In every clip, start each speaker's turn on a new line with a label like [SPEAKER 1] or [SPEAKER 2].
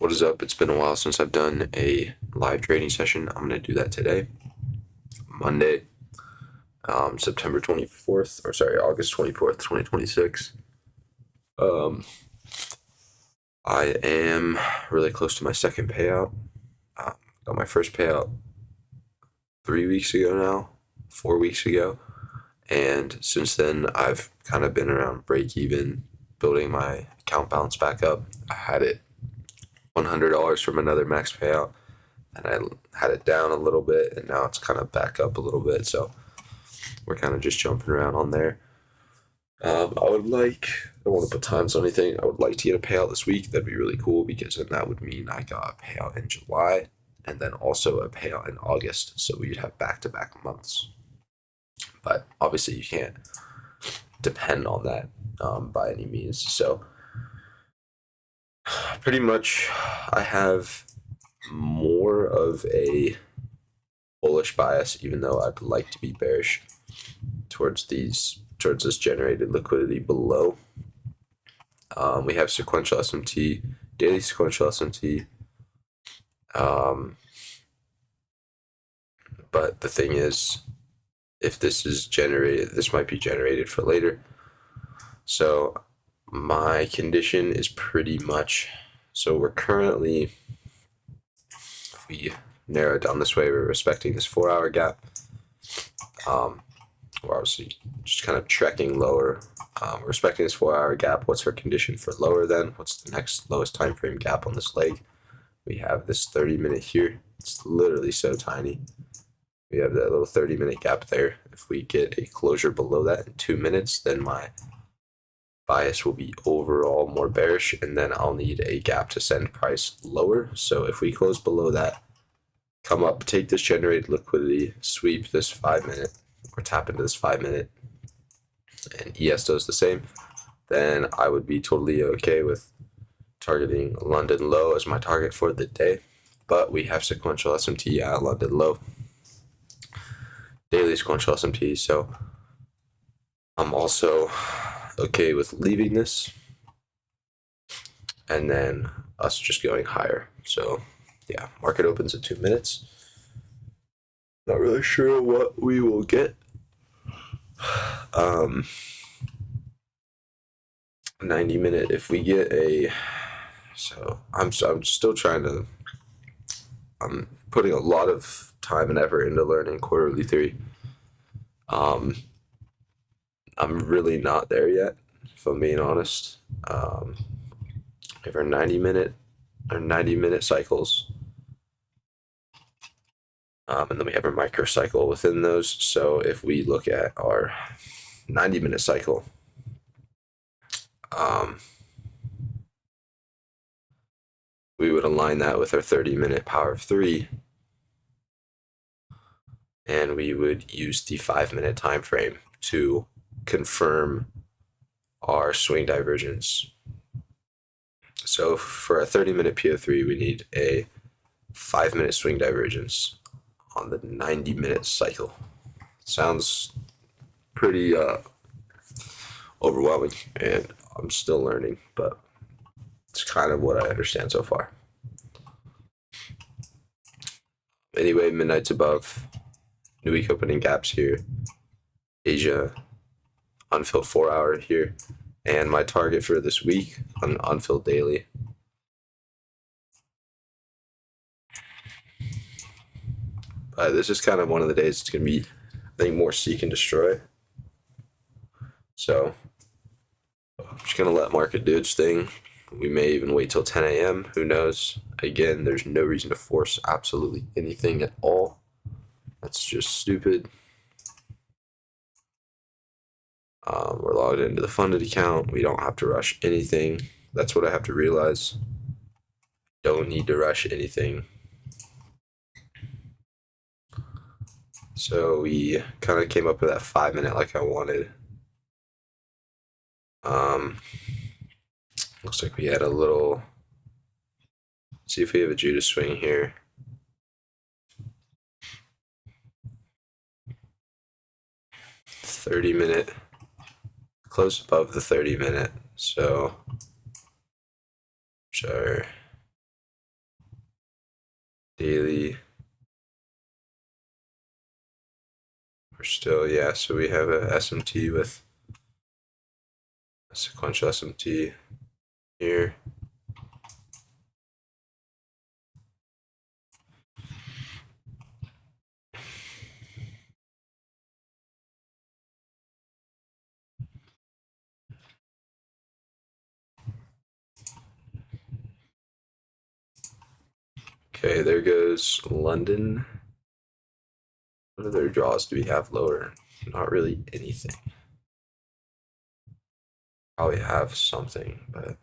[SPEAKER 1] What is up? It's been a while since I've done a live trading session. I'm going to do that today, Monday, September 24th, or sorry, August 24th, 2026. Um, I am really close to my second payout. Got my first payout 3 weeks ago now, 4 weeks ago. And since then, I've kind of been around break even, building my account balance back up. I had it $100 from another max payout, and I had it down a little bit, and now it's kind of back up a little bit. So we're kind of just jumping around on there. I don't want to put times on anything. I would like to get a payout this week. That'd be really cool because then that would mean I got a payout in July and then also a payout in August. So we'd have back to back months. But obviously, you can't depend on that by any means. So pretty much, I have more of a bullish bias, even though I'd like to be bearish towards this generated liquidity below. We have sequential SMT, daily sequential SMT. But the thing is, if this is generated, this might be generated for later. So my condition is pretty much, so we're currently, if we narrow it down this way, we're respecting this 4 hour gap. We're obviously just kind of trekking lower. We're respecting this 4 hour gap. What's our condition for lower then? What's the next lowest time frame gap on this leg? We have this 30-minute here. It's literally so tiny. We have that little 30-minute gap there. If we get a closure below that in 2 minutes, then my bias will be overall more bearish, and then I'll need a gap to send price lower. So if we close below that, come up, take this generated liquidity, sweep this 5 minute, or tap into this 5 minute, and ES does the same, then I would be totally okay with targeting London low as my target for the day. But we have sequential SMT at London low, daily sequential SMT, so I'm also okay with leaving this and then us just going higher. So yeah, market opens at 2 minutes. Not really sure what we will get. 90-minute, if we get a, so I'm still trying to, I'm putting a lot of time and effort into learning quarterly theory. I'm really not there yet, if I'm being honest. We have our 90-minute cycles, and then we have a microcycle within those. So if we look at our 90-minute cycle, we would align that with our 30-minute power of 3, and we would use the 5-minute time frame to confirm our swing divergence. So for a 30-minute PO3, we need a 5-minute swing divergence on the 90-minute cycle. Sounds pretty overwhelming, and I'm still learning, but it's kind of what I understand so far. Anyway, midnight's above, new week opening gaps here, Asia unfilled 4 hour here, and my target for this week on unfilled daily. This is kind of one of the days it's going to be, I think, more seek and destroy. So I'm just going to let market do its thing. We may even wait till 10 a.m. Who knows? Again, there's no reason to force absolutely anything at all. That's just stupid. We're logged into the funded account. We don't have to rush anything. That's what I have to realize. Don't need to rush anything. So we kind of came up with that 5-minute like I wanted. Looks like we had a little. See if we have a Judas swing here. $30-minute, close above the 30-minute. So, sure. daily. We're still, yeah, so we have a SMT with a sequential SMT here. Okay, there goes London. What other draws do we have lower? Not really anything. Probably have something, but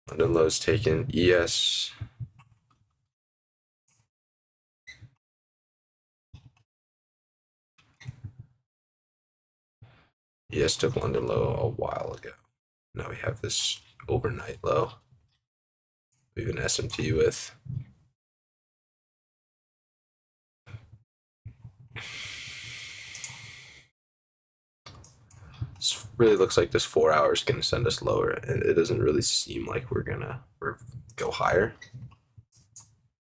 [SPEAKER 1] London low's taken. ES. ES took London low a while ago. Now we have this overnight low. We have an SMT with this really looks like this 4 hours is gonna send us lower, and it doesn't really seem like we're gonna go higher.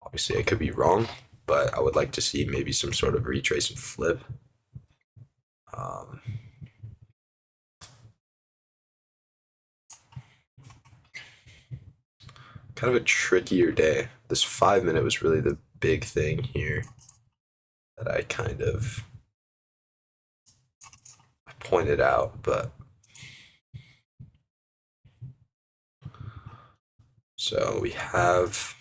[SPEAKER 1] Obviously, I could be wrong, but I would like to see maybe some sort of retrace and flip. Um, Kind of a trickier day. This 5 minute was really the big thing here that I kind of pointed out, but so we have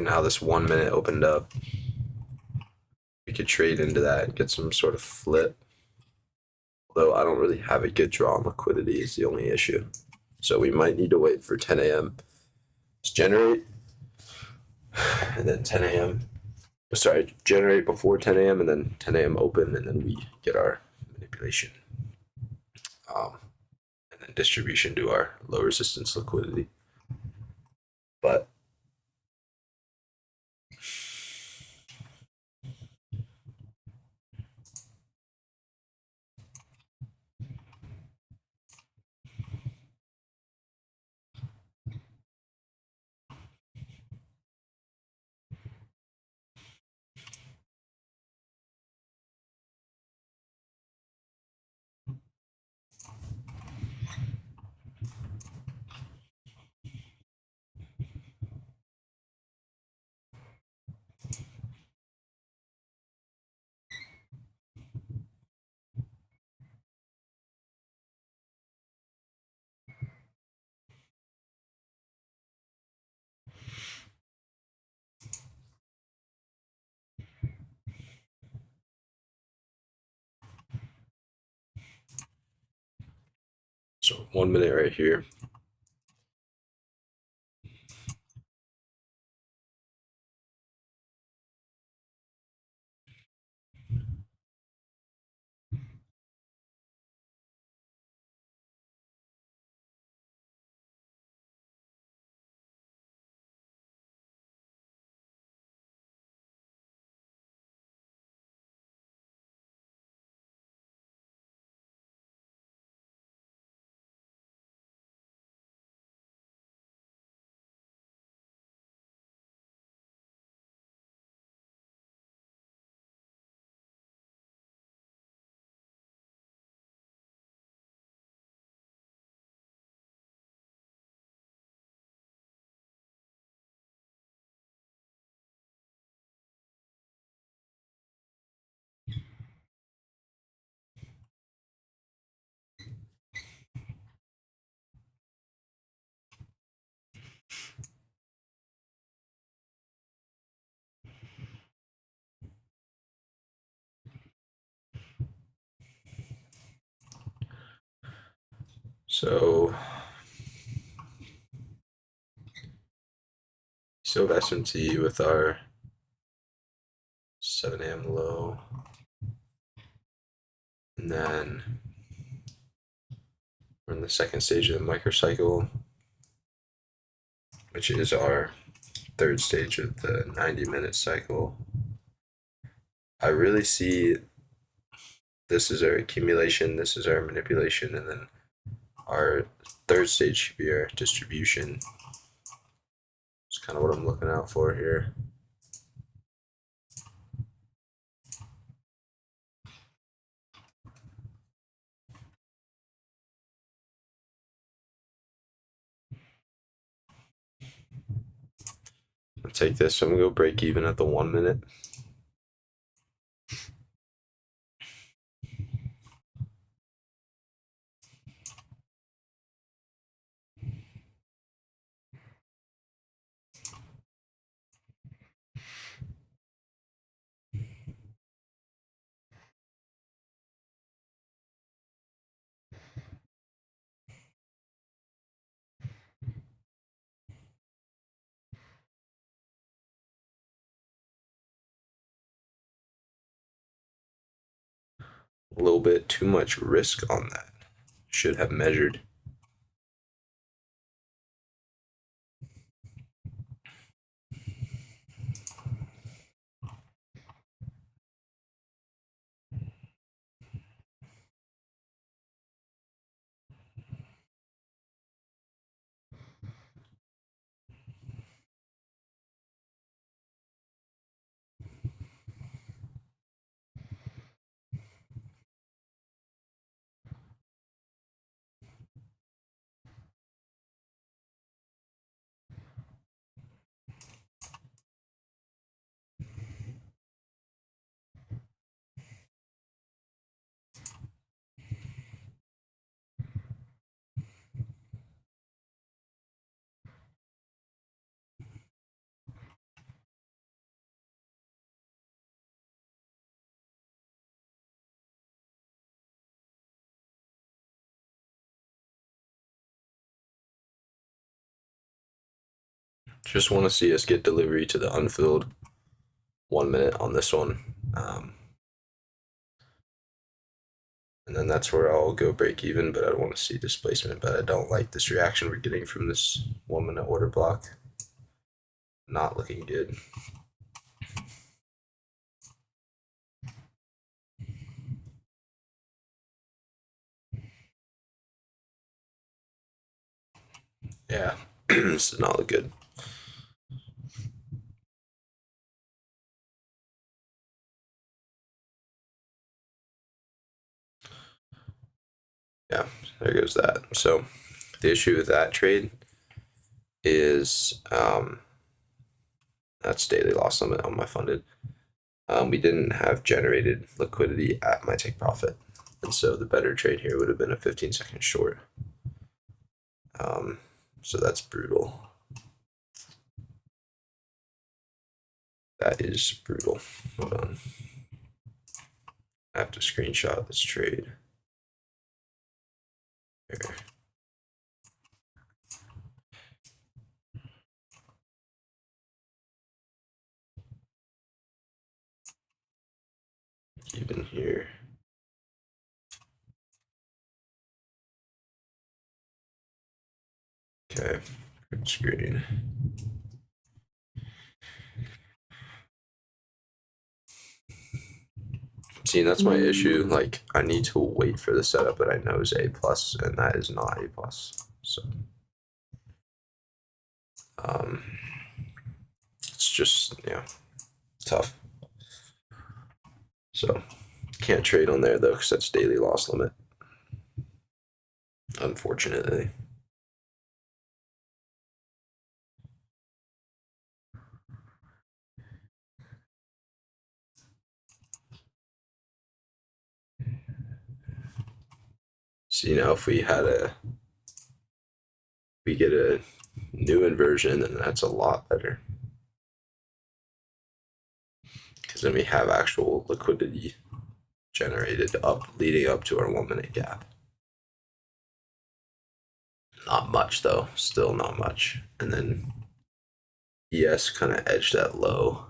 [SPEAKER 1] now this 1 minute opened up. We could trade into that and get some sort of flip. Although I don't really have a good draw on liquidity is the only issue. So we might need to wait for 10 a.m. to generate, and then 10 a.m. Sorry, generate before 10 a.m. and then 10 a.m. open, and then we get our manipulation. And then distribution to our low resistance liquidity. But so 1 minute right here. So have SMT with our 7 a.m. low. And then we're in the second stage of the microcycle, which is our third stage of the 90-minute cycle. I really see this is our accumulation, this is our manipulation, and then our third stage should be our distribution. It's kind of what I'm looking out for here. I'll take this. So I'm gonna go break even at the 1 minute. A little bit too much risk on that. Should have measured. Just want to see us get delivery to the unfilled 1 minute on this one. And then that's where I'll go break even, but I don't want to see displacement, but I don't like this reaction we're getting from this 1 minute order block. Not looking good. Yeah, this does not look good. Yeah, there goes that. So the issue with that trade is that's daily loss limit on my funded. We didn't have generated liquidity at my take profit, and so the better trade here would have been a 15-second short. So that's brutal. That is brutal. Hold on. I have to screenshot this trade. Here. Even here. Okay, print screen. See, that's my issue. Like, I need to wait for the setup that I know is A plus, and that is not A plus. So, um, it's just tough. So, can't trade on there though, because that's daily loss limit. Unfortunately. See, now if we get a new inversion, then that's a lot better. Because then we have actual liquidity generated leading up to our 1 minute gap. Not much though, still not much. And then ES kind of edged that low.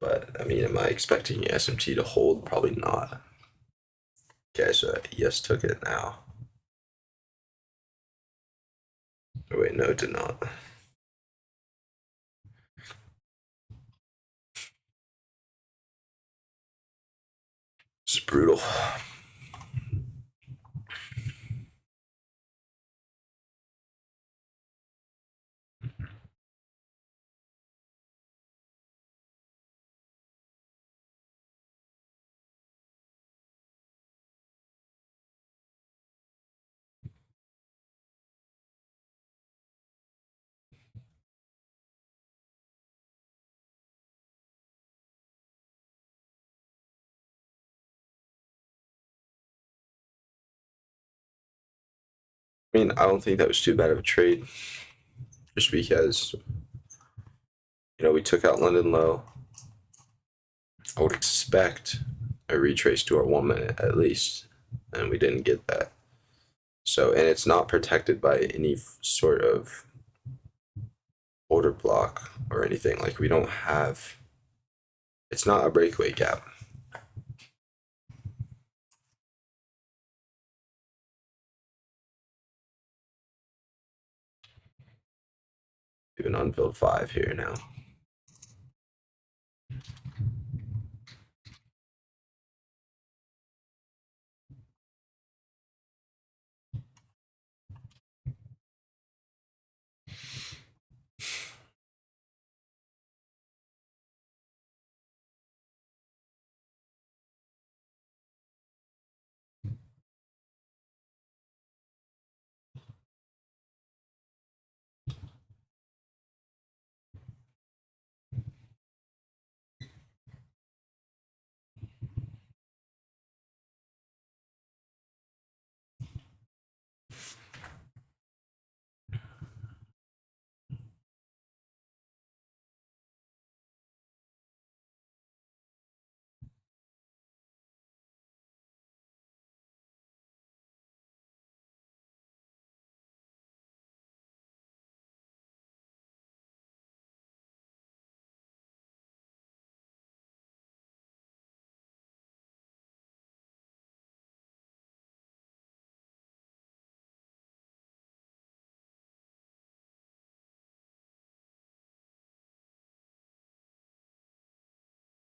[SPEAKER 1] But I mean, am I expecting SMT to hold? Probably not. Okay, so ES took it now. Oh, wait, no, it did not. It's brutal. I mean, I don't think that was too bad of a trade, just because we took out London low. I would expect a retrace to our 1 minute at least, and we didn't get that. So, and it's not protected by any sort of order block or anything. Like, we don't have, it's not a breakaway gap. Even unfilled 5 here now.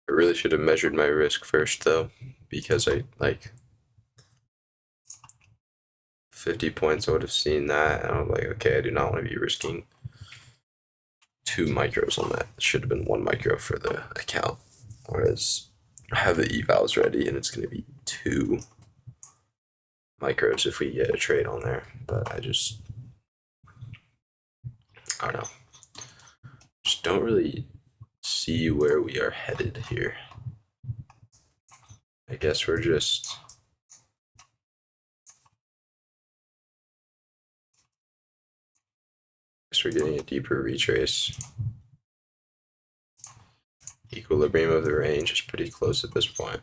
[SPEAKER 1] I really should have measured my risk first, though, because I like 50 points. I would have seen that, and I'm like, okay, I do not want to be risking 2 micros on that. It should have been 1 micro for the account, whereas I have the evals ready, and it's going to be 2 micros if we get a trade on there. But I don't know. Just don't really see where we are headed here. I guess we're just. We're getting a deeper retrace. Equilibrium of the range is pretty close at this point.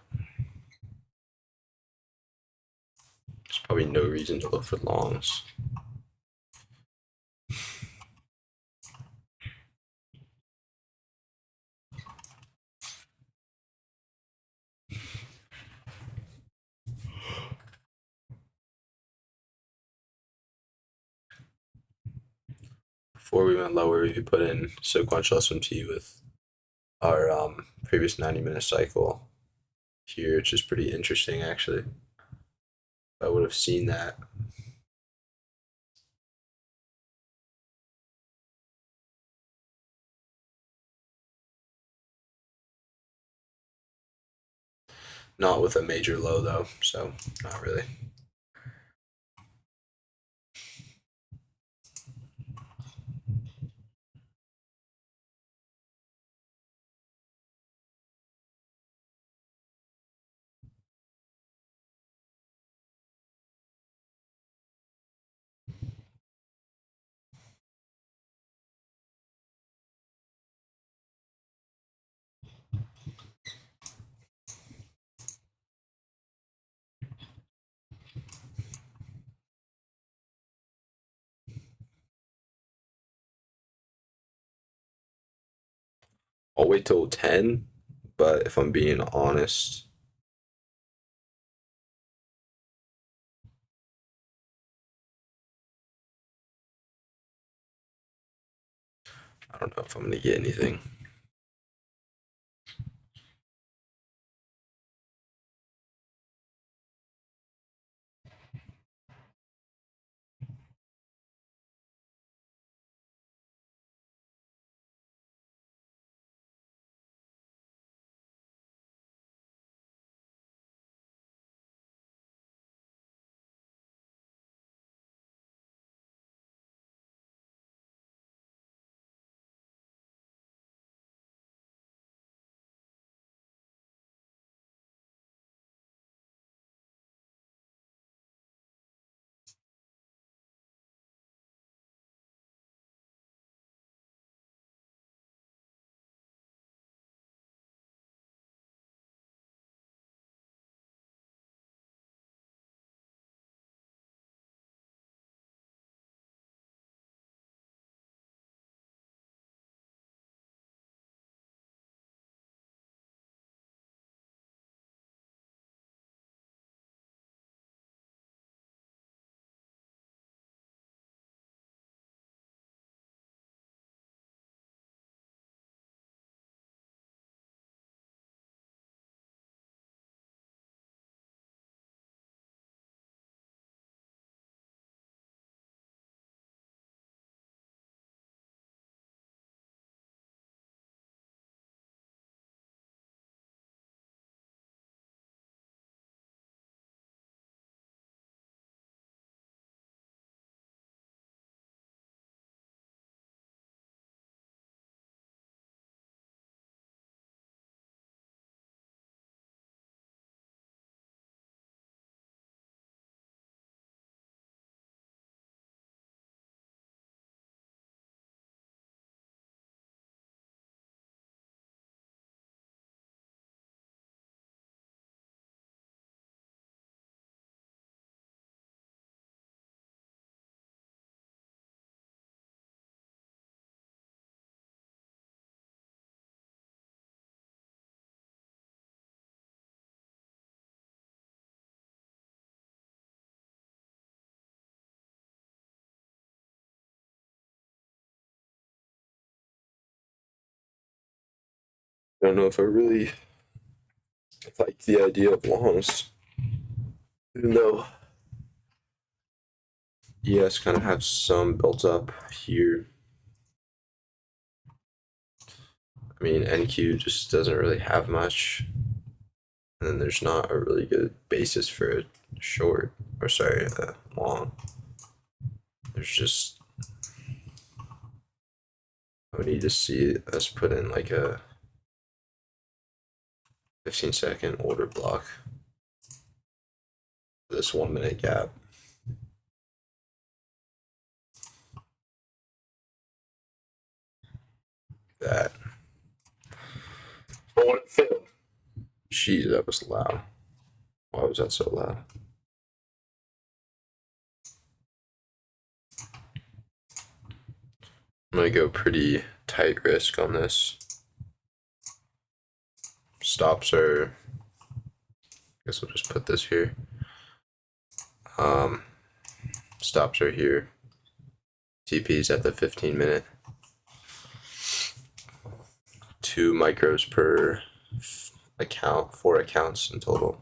[SPEAKER 1] There's probably no reason to look for longs. Before we went lower, we put in sequential SMT with our previous 90-minute cycle here, which is pretty interesting actually. I would have seen that. Not with a major low though, so not really. I'll wait till 10, but if I'm being honest, I don't know if I'm gonna get anything. I don't know if I really like the idea of longs, even though ES kind of have some built up here. I mean, NQ just doesn't really have much, and then there's not a really good basis for a short, or sorry, a long. There's just, I would need to see us put in like a 15-second order block for this 1 minute gap. That.
[SPEAKER 2] Oh, it failed.
[SPEAKER 1] Jeez, that was loud. Why was that so loud? I'm gonna go pretty tight risk on this. Stops are, I guess I'll just put this here. Stops are here. TP's at the 15-minute. 2 micros per account, 4 accounts in total.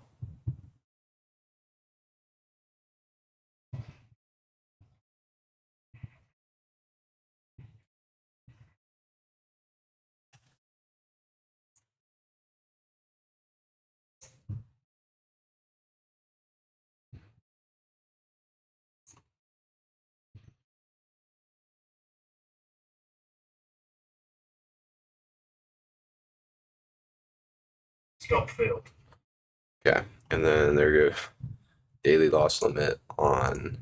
[SPEAKER 2] Stop failed.
[SPEAKER 1] Okay, and then there go daily loss limit on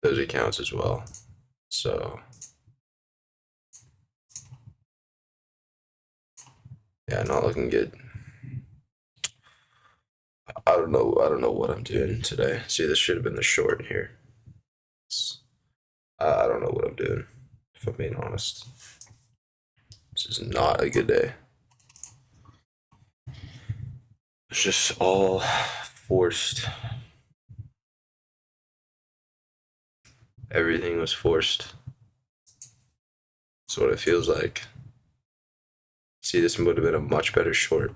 [SPEAKER 1] those accounts as well. So yeah, not looking good. I don't know what I'm doing today. See, this should have been the short here. I don't know what I'm doing, if I'm being honest. This is not a good day. It's just all forced. Everything was forced. That's what it feels like. See, this would have been a much better short.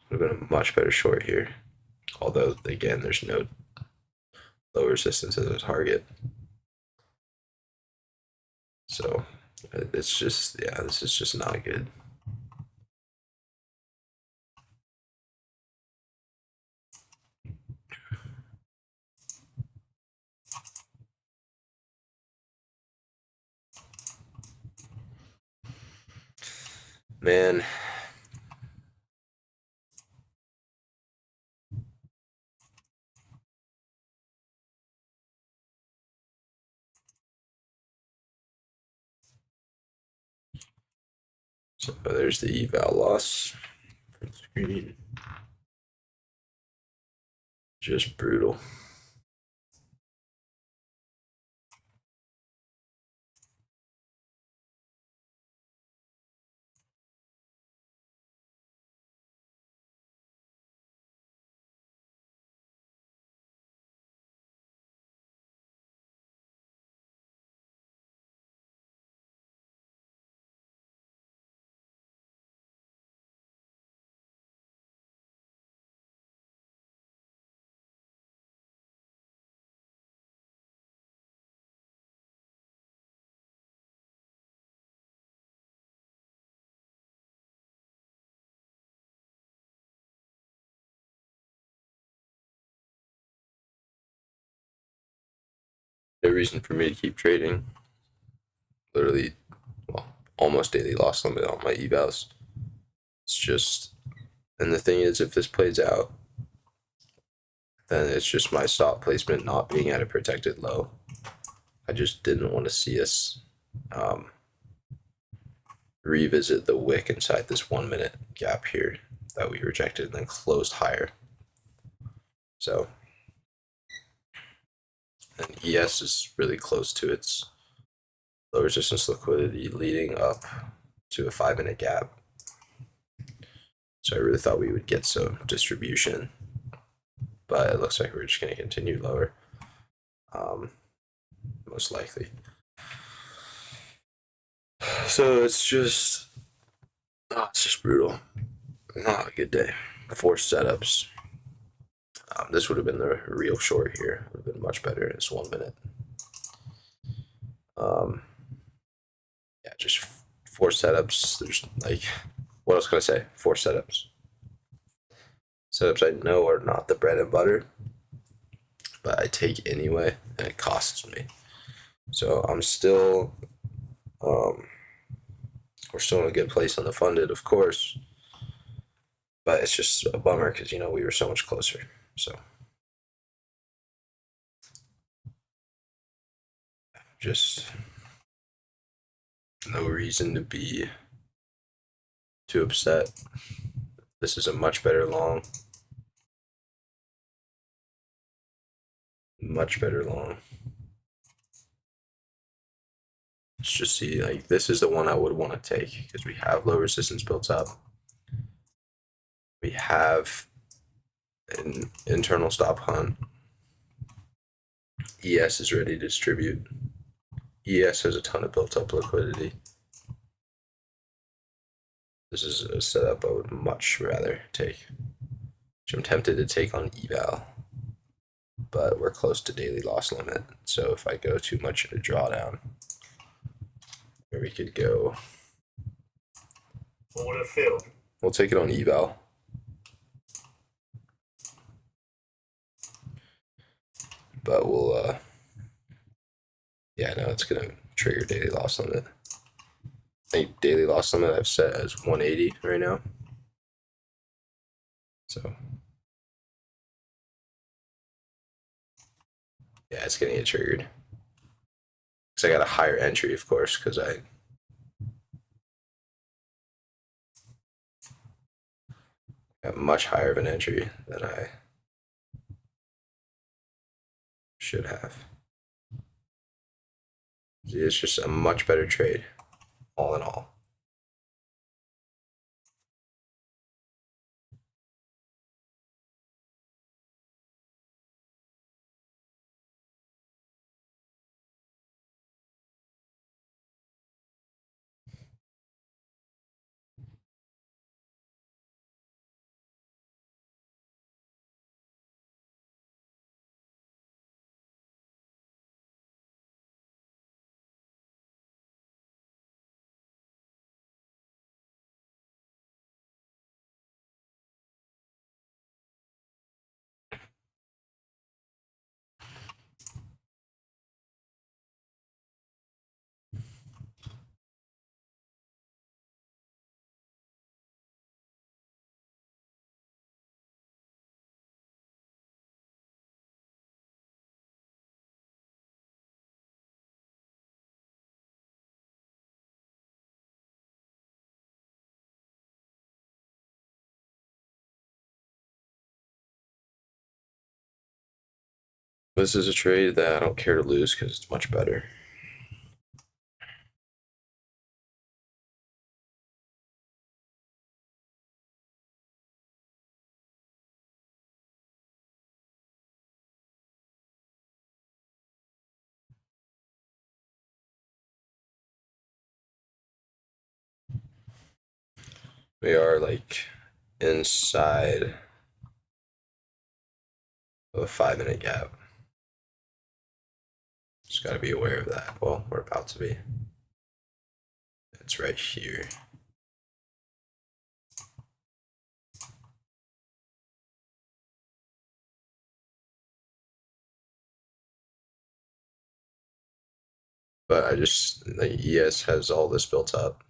[SPEAKER 1] Would have been a much better short here. Although, again, there's no low resistance as a target. So, it's just, yeah, this is just not good. Man. So there's the eval loss. Screen. Just brutal. No reason for me to keep trading. Literally, well, almost daily loss limit on my evals. It's just, and the thing is, if this plays out, then it's just my stop placement not being at a protected low. I just didn't want to see us revisit the wick inside this 1 minute gap here that we rejected and then closed higher. So, and ES is really close to its low resistance liquidity leading up to a 5 minute gap. So I really thought we would get some distribution, but it looks like we're just going to continue lower. most likely. So it's just brutal. Not a good day. 4 setups. This would have been the real short here. Would have been much better. It's 1 minute. Um, yeah, just 4 setups. There's like, what else can I say? 4 setups. Setups I know are not the bread and butter, but I take anyway, and it costs me. So I'm still, um, we're still in a good place on the funded, of course, but it's just a bummer because we were so much closer. So just no reason to be too upset. This is a much better long, much better long. Let's just see, like, this is the one I would want to take because we have low resistance built up. We have an internal stop hunt. ES is ready to distribute. ES has a ton of built up liquidity. This is a setup I would much rather take, which I'm tempted to take on eval, but we're close to daily loss limit. So if I go too much into drawdown, where we could go,
[SPEAKER 2] What would it feel?
[SPEAKER 1] we'll take it on eval. But we'll, yeah, no, it's gonna trigger daily loss limit. I think daily loss limit I've set as 180 right now. So yeah, it's gonna get triggered. Because I got a higher entry, of course, because I got much higher of an entry than I should have. It's just a much better trade, all in all. This is a trade that I don't care to lose because it's much better. We are like inside of a 5 minute gap. Just got to be aware of that. Well, we're about to be. It's right here. But I just, like, ES has all this built up.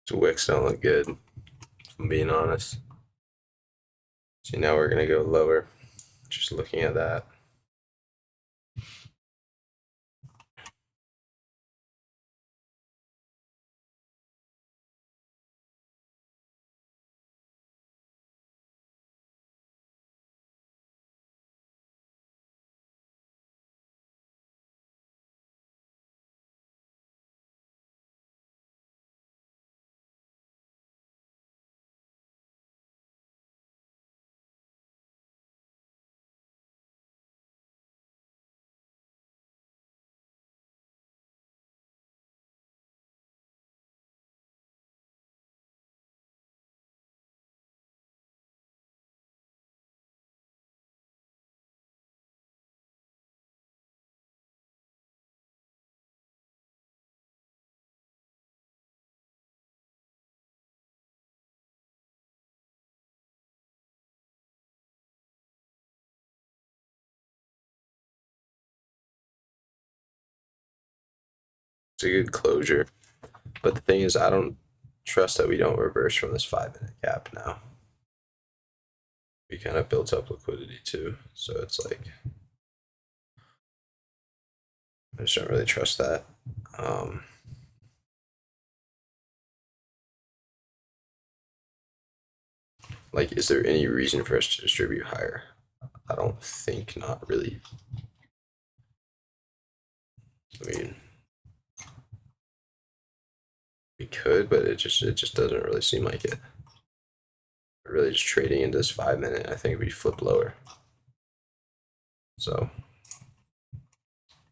[SPEAKER 1] The wicks don't look good, if I'm being honest. So now we're gonna go lower. Just looking at that. It's a good closure. But the thing is, I don't trust that we don't reverse from this 5 minute gap now. We kind of built up liquidity too. So it's like, I just don't really trust that. Like, is there any reason for us to distribute higher? I don't think, not really. I mean, we could, but it just doesn't really seem like it. We're really just trading into this 5 minute. I think we flip lower. So,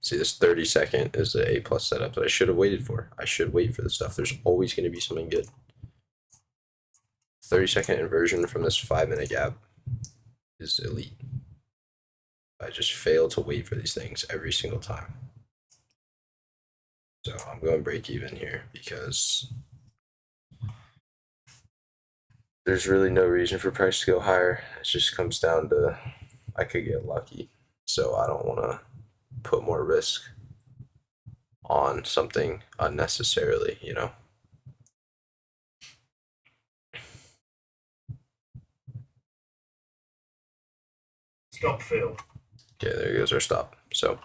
[SPEAKER 1] see, this 30-second is the A plus setup that I should have waited for. I should wait for this stuff. There's always going to be something good. 30-second inversion from this 5 minute gap is elite. I just fail to wait for these things every single time. So I'm going break even here because there's really no reason for price to go higher. It just comes down to I could get lucky. So I don't want to put more risk on something unnecessarily, you know?
[SPEAKER 2] Stop failed.
[SPEAKER 1] Okay, there goes our stop. So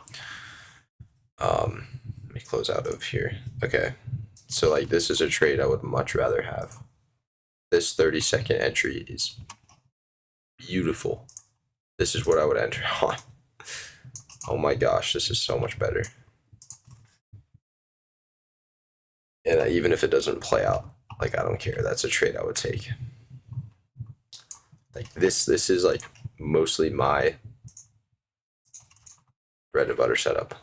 [SPEAKER 1] let me close out of here. Okay. So like this is a trade I would much rather have. This 30-second entry is beautiful. This is what I would enter on. Oh my gosh, this is so much better. And even if it doesn't play out, like I don't care. That's a trade I would take. Like this is like mostly my bread and butter setup.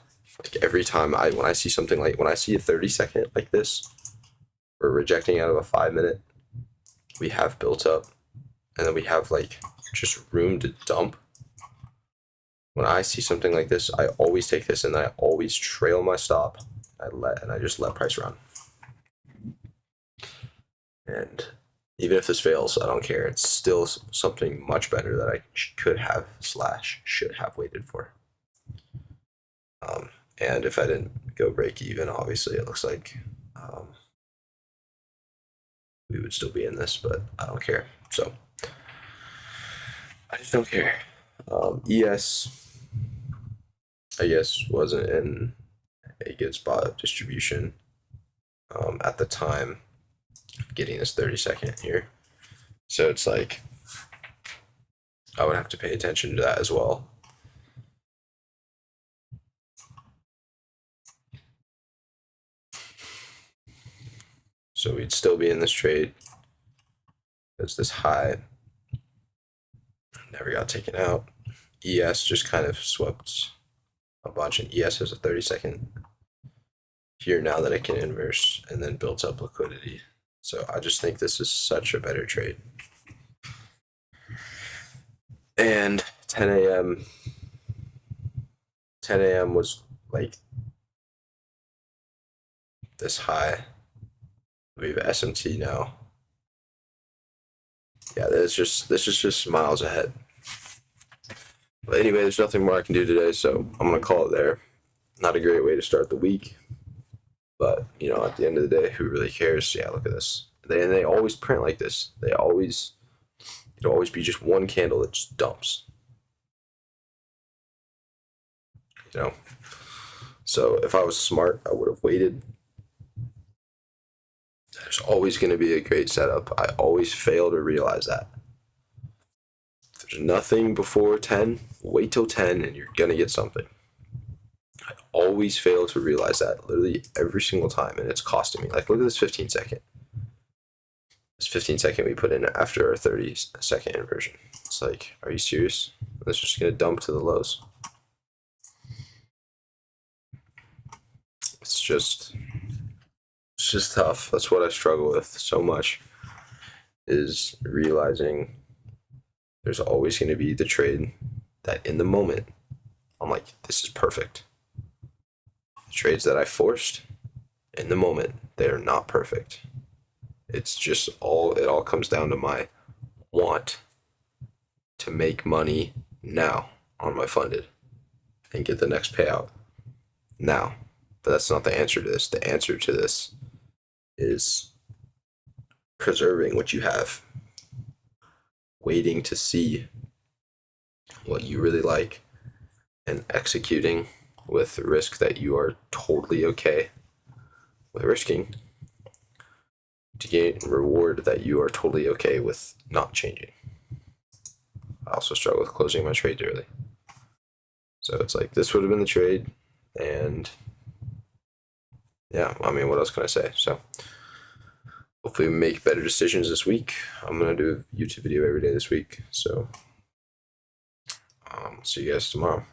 [SPEAKER 1] Like every time when I see something like when I see a 30-second like this, we're rejecting out of a 5 minute. We have built up, and then we have like just room to dump. When I see something like this, I always take this and I always trail my stop. I just let price run. And even if this fails, I don't care. It's still something much better that I could have / should have waited for. And if I didn't go break even, obviously it looks like we would still be in this, but I don't care. So I just don't care. ES, I guess, wasn't in a good spot of distribution at the time of getting this 30-second here. So it's like I would have to pay attention to that as well. So we'd still be in this trade. It's this high. Never got taken out. ES just kind of swept a bunch, and ES has a 30-second here now that it can inverse and then built up liquidity. So I just think this is such a better trade. And 10 a.m. 10 a.m. was like this high. We have SMT now. Yeah, this is just miles ahead. But anyway, there's nothing more I can do today, so I'm gonna call it there. Not a great way to start the week, but you know, at the end of the day, who really cares? Yeah, look at this. They always print like this. It'll always be just one candle that just dumps. You know. So if I was smart, I would have waited. There's always going to be a great setup. I always fail to realize that. If there's nothing before 10, wait till 10 and you're going to get something. I always fail to realize that literally every single time, and it's costing me. Like, look at this 15-second. This 15-second we put in after our 30-second inversion. It's like, are you serious? It's just going to dump to the lows. It's just tough. That's what I struggle with so much, is realizing there's always going to be the trade that in the moment I'm like, this is perfect. The trades that I forced in the moment, they're not perfect. It's just it all comes down to my want to make money now on my funded and get the next payout now. But that's not the answer to this. The answer to this is preserving what you have, waiting to see what you really like, and executing with the risk that you are totally okay with risking to gain reward that you are totally okay with not changing. I also struggle with closing my trades early. So it's like, this would have been the trade, and yeah, I mean, what else can I say? So hopefully we make better decisions this week. I'm going to do a YouTube video every day this week. So see you guys tomorrow.